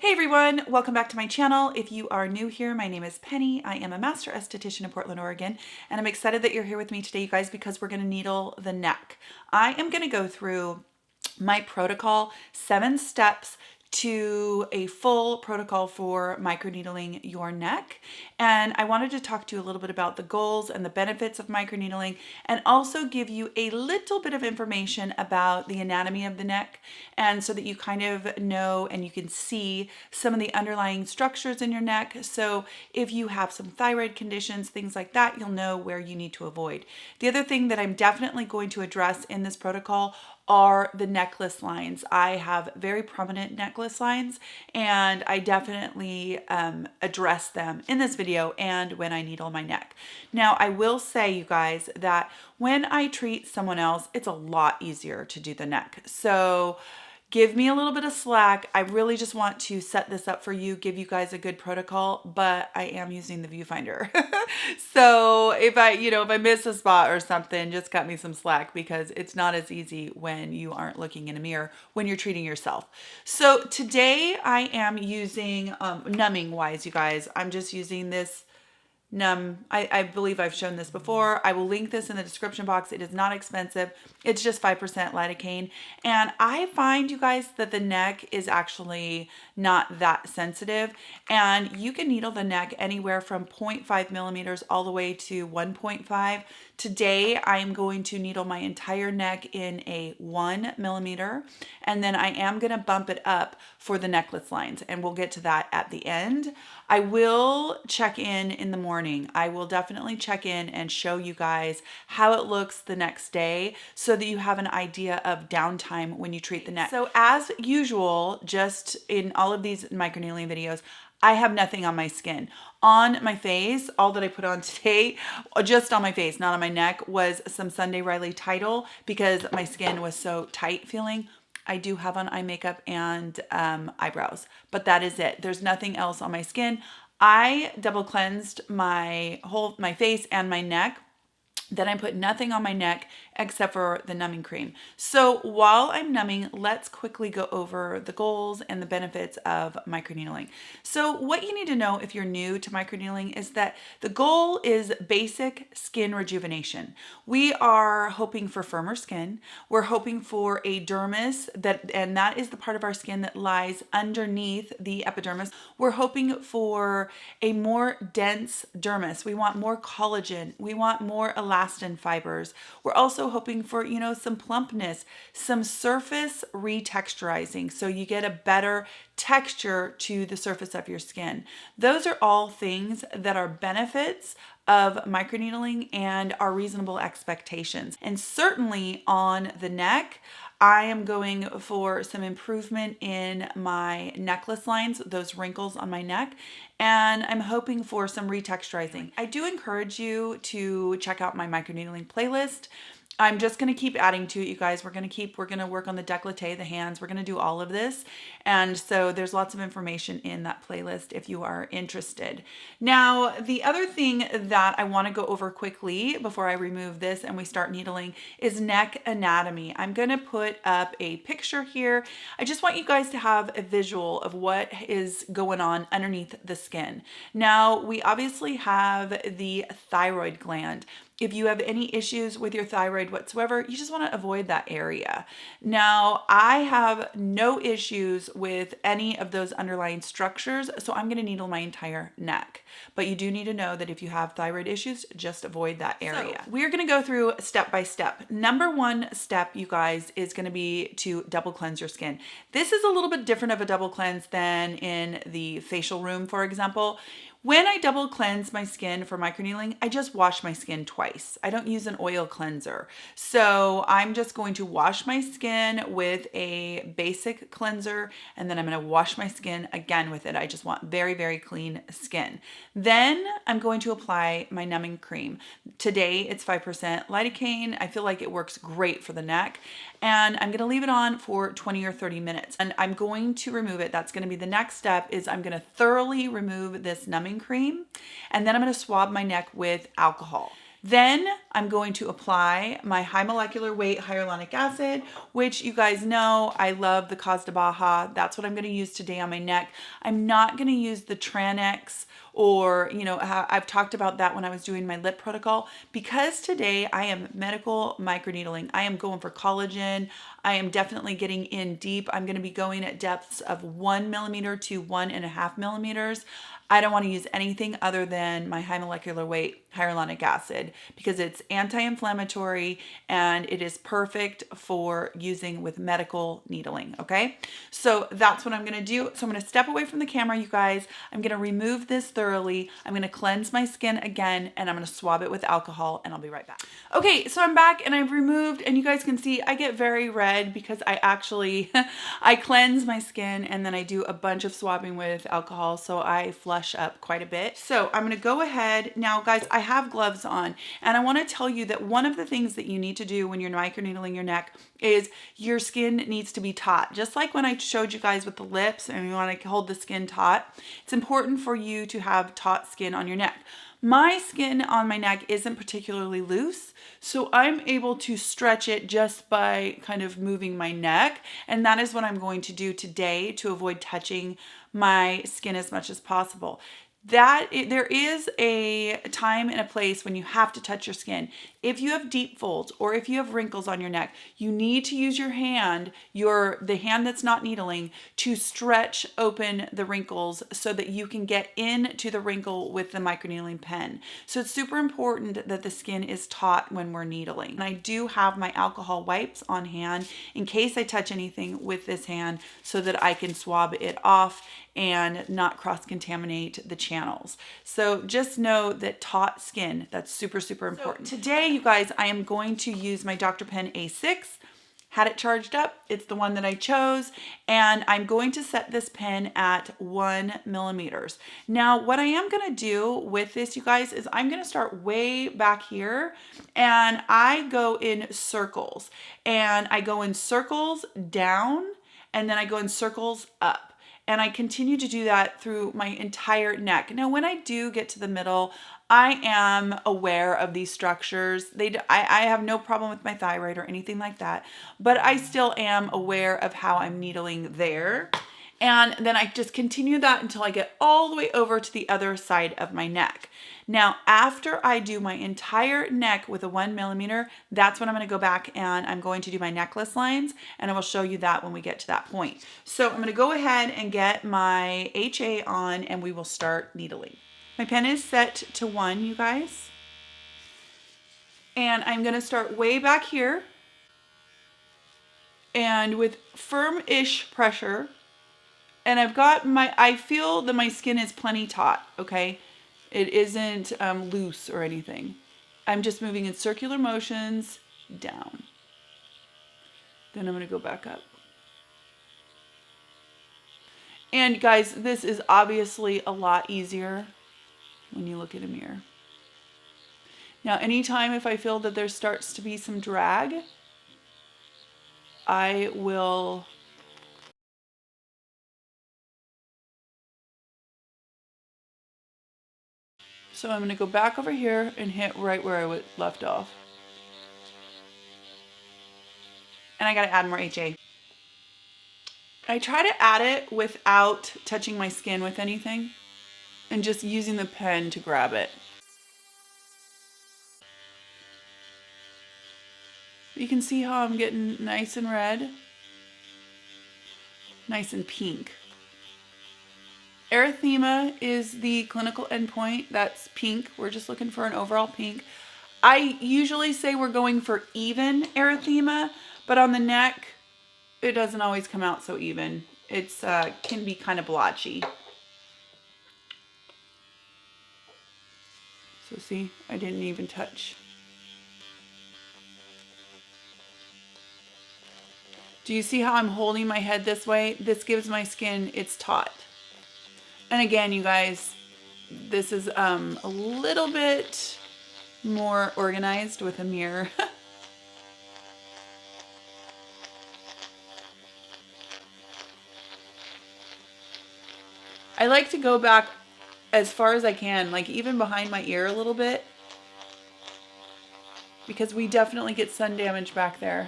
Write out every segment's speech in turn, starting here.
Hey everyone, welcome back to my channel. If you are new here, my name is Penny. I am a master esthetician in Portland, Oregon, and I'm excited that you're here with me today, you guys, because we're going to needle the neck. I am going to go through my protocol, 7 steps to a full protocol for microneedling your neck. And I wanted to talk to you a little bit about the goals and the benefits of microneedling, and also give you a little bit of information about the anatomy of the neck, and so that you kind of know and you can see some of the underlying structures in your neck. So if you have some thyroid conditions, things like that, you'll know where you need to avoid. The other thing that I'm definitely going to address in this protocol are the necklace lines. I have very prominent necklace lines, and I definitely address them in this video and when I needle my neck. Now, I will say, you guys, that when I treat someone else, it's a lot easier to do the neck. So give me a little bit of slack. I really just want to set this up for you, give you guys a good protocol, but I am using the viewfinder. So if I miss a spot or something, just cut me some slack, because it's not as easy when you aren't looking in a mirror when you're treating yourself. So today I am using, numbing wise, you guys, I'm just using this I believe I've shown this before. I will link this in the description box. It is not expensive. It's just 5% lidocaine. And I find, you guys, that the neck is actually not that sensitive. And you can needle the neck anywhere from 0.5 millimeters all the way to 1.5. Today, I am going to needle my entire neck in a 1 millimeter. And then I am going to bump it up for the necklace lines. And we'll get to that at the end. I will check in the morning. I will definitely check in and show you guys how it looks the next day, so that you have an idea of downtime when you treat the neck. So as usual, just in all of these microneedling videos, I have nothing on my skin. On my face, all that I put on today, just on my face, not on my neck, was some Sunday Riley Tidal, because my skin was so tight feeling. I do have on eye makeup and eyebrows, but that is it. There's nothing else on my skin. I double cleansed my face and my neck. Then I put nothing on my neck except for the numbing cream. So while I'm numbing, let's quickly go over the goals and the benefits of microneedling. So what you need to know if you're new to microneedling is that the goal is basic skin rejuvenation. We are hoping for firmer skin. We're hoping for a dermis, and that is the part of our skin that lies underneath the epidermis. We're hoping for a more dense dermis. We want more collagen. We want more elastin fibers. We're also hoping for, some plumpness, some surface retexturizing, so you get a better texture to the surface of your skin. Those are all things that are benefits of microneedling and are reasonable expectations. And certainly on the neck, I am going for some improvement in my necklace lines, those wrinkles on my neck, and I'm hoping for some retexturizing. I do encourage you to check out my microneedling playlist. I'm just going to keep adding to it, you guys. We're going to work on the décolleté, the hands. We're going to do all of this. And so there's lots of information in that playlist if you are interested. Now, the other thing that I want to go over quickly before I remove this and we start needling is neck anatomy. I'm going to put up a picture here. I just want you guys to have a visual of what is going on underneath the skin. Now, we obviously have the thyroid gland. If you have any issues with your thyroid whatsoever, you just want to avoid that area. Now, I have no issues with any of those underlying structures, so I'm going to needle my entire neck. But you do need to know that if you have thyroid issues, just avoid that area. So we're going to go through step by step. Number 1 step, you guys, is going to be to double cleanse your skin. This is a little bit different of a double cleanse than in the facial room, for example. When I double cleanse my skin for microneedling, I just wash my skin twice. I don't use an oil cleanser. So I'm just going to wash my skin with a basic cleanser, and then I'm going to wash my skin again with it. I just want very, very clean skin. Then I'm going to apply my numbing cream. Today it's 5% lidocaine. I feel like it works great for the neck. And I'm going to leave it on for 20 or 30 minutes. And I'm going to remove it. That's going to be the next step, is I'm going to thoroughly remove this numbing cream. And then I'm going to swab my neck with alcohol. Then I'm going to apply my high molecular weight hyaluronic acid, which you guys know I love the Cos de Baja. That's what I'm going to use today on my neck. I'm not going to use the Tranex, or, you know, I've talked about that when I was doing my lip protocol, because today I am medical microneedling. I am going for collagen. I am definitely getting in deep. I'm going to be going at depths of 1 millimeter to 1.5 millimeters. I don't want to use anything other than my high molecular weight hyaluronic acid because it's anti-inflammatory and it is perfect for using with medical needling, okay? So that's what I'm going to do. So I'm going to step away from the camera, you guys. I'm going to remove this thoroughly. I'm going to cleanse my skin again, and I'm going to swab it with alcohol, and I'll be right back. Okay, so I'm back and I've removed, and you guys can see I get very red because I actually, I cleanse my skin and then I do a bunch of swabbing with alcohol, so I flush up quite a bit. So I'm going to go ahead now, guys. I have gloves on, and I want to tell you that one of the things that you need to do when you're microneedling your neck is your skin needs to be taut. Just like when I showed you guys with the lips and you want to hold the skin taut, it's important for you to have taut skin on your neck. My skin on my neck isn't particularly loose, so I'm able to stretch it just by kind of moving my neck, and that is what I'm going to do today to avoid touching my skin as much as possible. There is a time and a place when you have to touch your skin. If you have deep folds or if you have wrinkles on your neck, you need to use your hand, the hand that's not needling, to stretch open the wrinkles so that you can get into the wrinkle with the microneedling pen. So it's super important that the skin is taut when we're needling. And I do have my alcohol wipes on hand in case I touch anything with this hand so that I can swab it off and not cross-contaminate the channels. So just know that taut skin, that's super, super important. So today, you guys, I am going to use my Dr. Pen A6. Had it charged up, it's the one that I chose, and I'm going to set this pen at 1 millimeters. Now, what I am gonna do with this, you guys, is I'm gonna start way back here, and I go in circles. And I go in circles down, and then I go in circles up. And I continue to do that through my entire neck. Now, when I do get to the middle, I am aware of these structures. I have no problem with my thyroid or anything like that, but I still am aware of how I'm needling there. And then I just continue that until I get all the way over to the other side of my neck. Now, after I do my entire neck with a 1 millimeter, that's when I'm going to go back and I'm going to do my necklace lines, and I will show you that when we get to that point. So I'm going to go ahead and get my HA on, and we will start needling. My pen is set to 1, you guys. And I'm going to start way back here. And with firm-ish pressure, and I feel that my skin is plenty taut, okay? It isn't loose or anything. I'm just moving in circular motions down. Then I'm going to go back up. And guys, this is obviously a lot easier when you look in a mirror. Now, anytime if I feel that there starts to be some drag, I will So I'm going to go back over here and hit right where I left off. And I got to add more HA. I try to add it without touching my skin with anything and just using the pen to grab it. You can see how I'm getting nice and red, nice and pink. Erythema is the clinical endpoint. That's pink. We're just looking for an overall pink. I usually say we're going for even erythema, but on the neck, it doesn't always come out so even. It's can be kind of blotchy. So see, I didn't even touch. Do you see how I'm holding my head this way? This gives my skin its taut. And again, you guys, this is a little bit more organized with a mirror. I like to go back as far as I can, like even behind my ear a little bit. because we definitely get sun damage back there.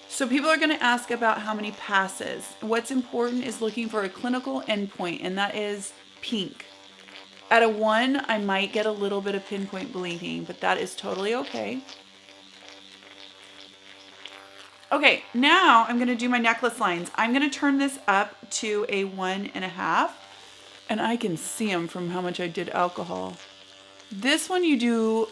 So people are going to ask about how many passes. What's important is looking for a clinical endpoint, and that is pink. At a 1, I might get a little bit of pinpoint bleeding, but that is totally okay. Okay, now I'm going to do my necklace lines. I'm going to turn this up to a 1.5, and I can see them from how much I did alcohol. This one you do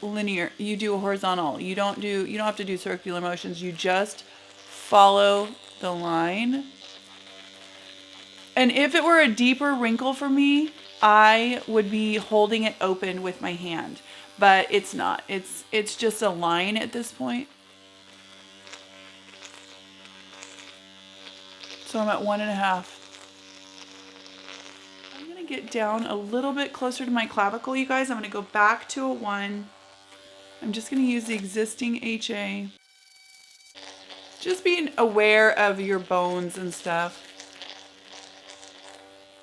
linear, you do horizontal. You don't have to do circular motions. You just follow the line. And if it were a deeper wrinkle for me, I would be holding it open with my hand, but it's not. It's just a line at this point. So I'm at 1.5. I'm gonna get down a little bit closer to my clavicle, you guys. I'm gonna go back to a 1. I'm just gonna use the existing HA. Just being aware of your bones and stuff.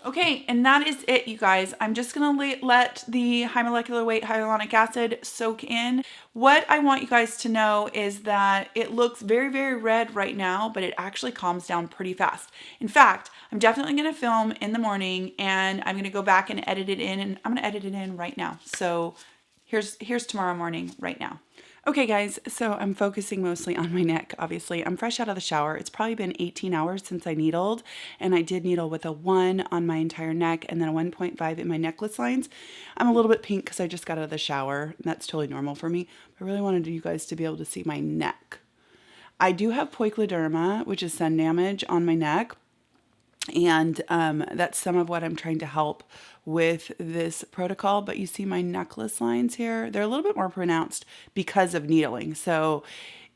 Okay, and that is it, you guys. I'm just gonna let the high molecular weight hyaluronic acid soak in. What I want you guys to know is that it looks very, very red right now, but it actually calms down pretty fast. In fact, I'm definitely gonna film in the morning, and I'm gonna go back and edit it in, and I'm gonna edit it in right now. So here's tomorrow morning right now. Okay guys, so I'm focusing mostly on my neck, obviously. I'm fresh out of the shower. It's probably been 18 hours since I needled, and I did needle with a 1 on my entire neck and then a 1.5 in my necklace lines. I'm a little bit pink because I just got out of the shower, and that's totally normal for me. I really wanted you guys to be able to see my neck. I do have poikiloderma, which is sun damage on my neck, and that's some of what I'm trying to help with this protocol. But you see my necklace lines here, they're a little bit more pronounced because of needling. So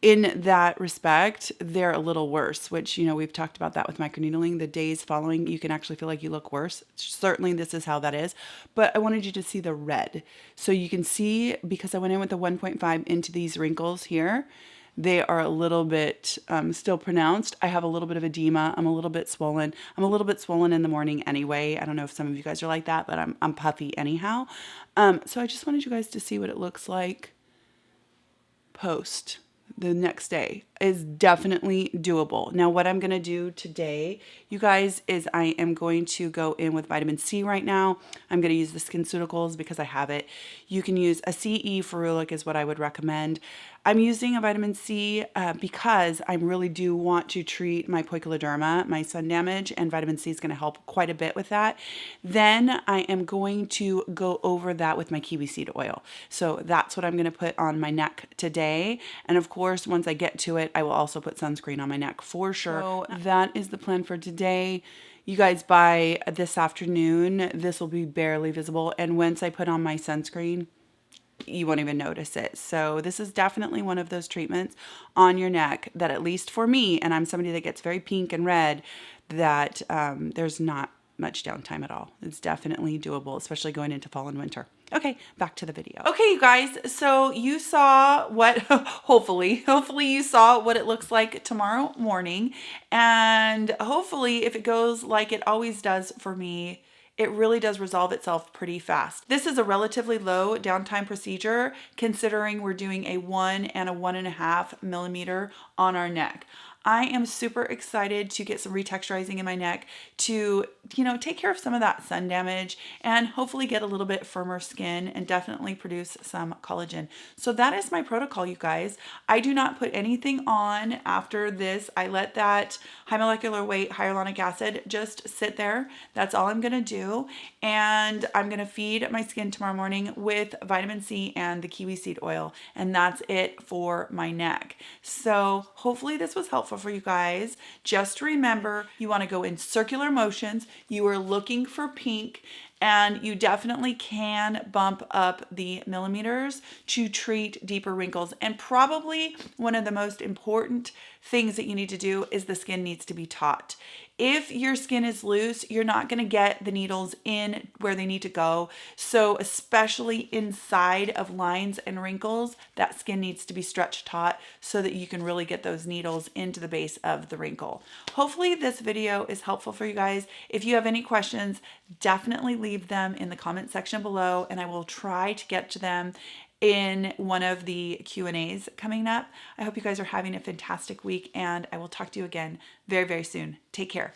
in that respect, they're a little worse, which, you know, we've talked about that with microneedling. The days following, you can actually feel like you look worse. Certainly this is how that is, but I wanted you to see the red. So you can see, because I went in with the 1.5 into these wrinkles here, they are a little bit still pronounced. I have a little bit of edema. I'm a little bit swollen. I'm a little bit swollen in the morning anyway. I don't know if some of you guys are like that, but I'm puffy anyhow. So I just wanted you guys to see what it looks like post. The next day is definitely doable. Now, what I'm going to do today, you guys, is I am going to go in with vitamin C right now. I'm going to use the SkinCeuticals because I have it. You can use a CE ferulic is what I would recommend. I'm using a vitamin C because I really do want to treat my poikiloderma, my sun damage, and vitamin C is going to help quite a bit with that. Then I am going to go over that with my kiwi seed oil. So that's what I'm going to put on my neck today. And of course, once I get to it, I will also put sunscreen on my neck for sure. So that is the plan for today. You guys, by this afternoon, this will be barely visible. And once I put on my sunscreen, you won't even notice it. So this is definitely one of those treatments on your neck that, at least for me, and I'm somebody that gets very pink and red, that there's not much downtime at all. It's definitely doable, especially going into fall and winter. Okay, back to the video. Okay, you guys, so you saw what, hopefully you saw what it looks like tomorrow morning. And hopefully, if it goes like it always does for me, it really does resolve itself pretty fast. This is a relatively low downtime procedure, considering we're doing a 1 and a 1.5 millimeter on our neck. I am super excited to get some retexturizing in my neck to, you know, take care of some of that sun damage and hopefully get a little bit firmer skin and definitely produce some collagen. So that is my protocol, you guys. I do not put anything on after this. I let that high molecular weight hyaluronic acid just sit there. That's all I'm going to do. And I'm going to feed my skin tomorrow morning with vitamin C and the kiwi seed oil. And that's it for my neck. So hopefully this was helpful for you guys. Just remember, you want to go in circular motions. You are looking for pink, and you definitely can bump up the millimeters to treat deeper wrinkles. And probably one of the most important things that you need to do is the skin needs to be taut. If your skin is loose, you're not going to get the needles in where they need to go. So especially inside of lines and wrinkles, that skin needs to be stretched taut so that you can really get those needles into the base of the wrinkle. Hopefully this video is helpful for you guys. If you have any questions, definitely leave leave them in the comment section below, and I will try to get to them in one of the Q&As coming up. I hope you guys are having a fantastic week, and I will talk to you again very, very soon. Take care.